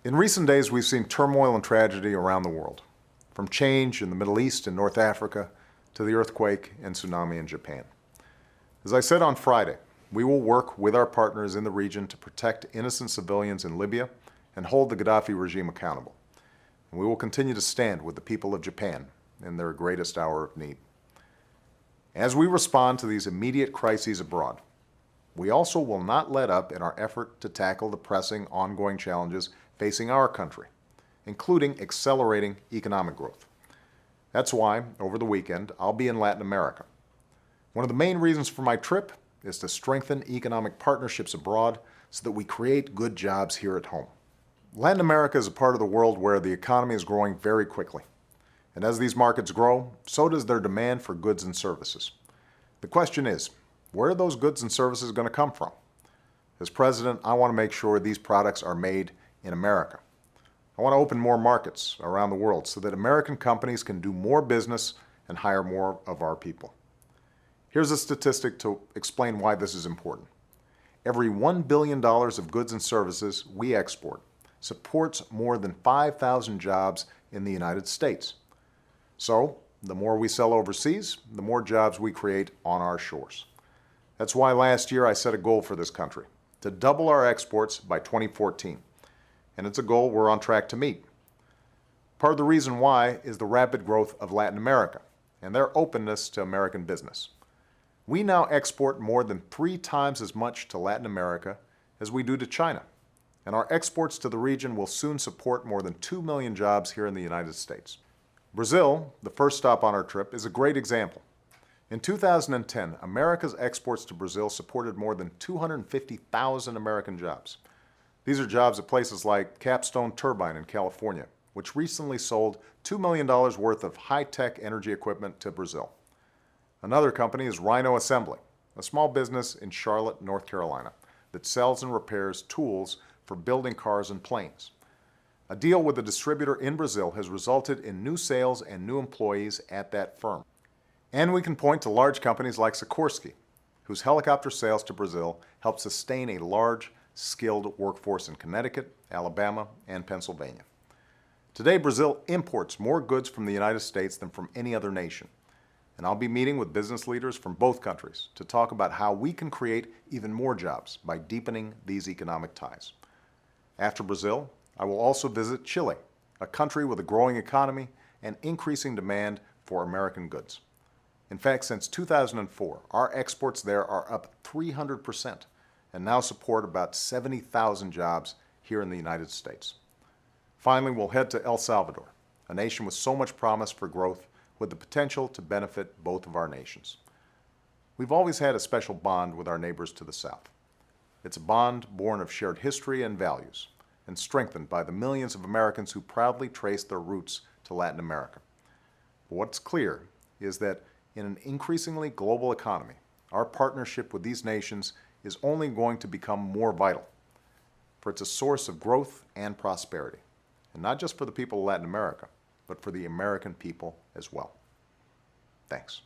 In recent days, we've seen turmoil and tragedy around the world, from change in the Middle East and North Africa to the earthquake and tsunami in Japan. As I said on Friday, we will work with our partners in the region to protect innocent civilians in Libya and hold the Gaddafi regime accountable. And we will continue to stand with the people of Japan in their greatest hour of need. As we respond to these immediate crises abroad, we also will not let up in our effort to tackle the pressing ongoing challenges facing our country, including accelerating economic growth. That's why, over the weekend, I'll be in Latin America. One of the main reasons for my trip is to strengthen economic partnerships abroad so that we create good jobs here at home. Latin America is a part of the world where the economy is growing very quickly. And as these markets grow, so does their demand for goods and services. The question is, where are those goods and services going to come from? As president, I want to make sure these products are made in America. I want to open more markets around the world so that American companies can do more business and hire more of our people. Here's a statistic to explain why this is important. Every $1 billion of goods and services we export supports more than 5,000 jobs in the United States. So, the more we sell overseas, the more jobs we create on our shores. That's why last year I set a goal for this country, to double our exports by 2014. And it's a goal we're on track to meet. Part of the reason why is the rapid growth of Latin America and their openness to American business. We now export more than 3 times as much to Latin America as we do to China. And our exports to the region will soon support more than 2 million jobs here in the United States. Brazil, the first stop on our trip, is a great example. In 2010, America's exports to Brazil supported more than 250,000 American jobs. These are jobs at places like Capstone Turbine in California, which recently sold $2 million worth of high-tech energy equipment to Brazil. Another company is Rhino Assembly, a small business in Charlotte, North Carolina, that sells and repairs tools for building cars and planes. A deal with a distributor in Brazil has resulted in new sales and new employees at that firm. And we can point to large companies like Sikorsky, whose helicopter sales to Brazil help sustain a large, skilled workforce in Connecticut, Alabama, and Pennsylvania. Today, Brazil imports more goods from the United States than from any other nation. And I'll be meeting with business leaders from both countries to talk about how we can create even more jobs by deepening these economic ties. After Brazil, I will also visit Chile, a country with a growing economy and increasing demand for American goods. In fact, since 2004, our exports there are up 300%. And now support about 70,000 jobs here in the United States. Finally, we'll head to El Salvador, a nation with so much promise for growth with the potential to benefit both of our nations. We've always had a special bond with our neighbors to the south. It's a bond born of shared history and values, and strengthened by the millions of Americans who proudly trace their roots to Latin America. But what's clear is that in an increasingly global economy, our partnership with these nations is only going to become more vital, for it's a source of growth and prosperity, and not just for the people of Latin America, but for the American people as well. Thanks.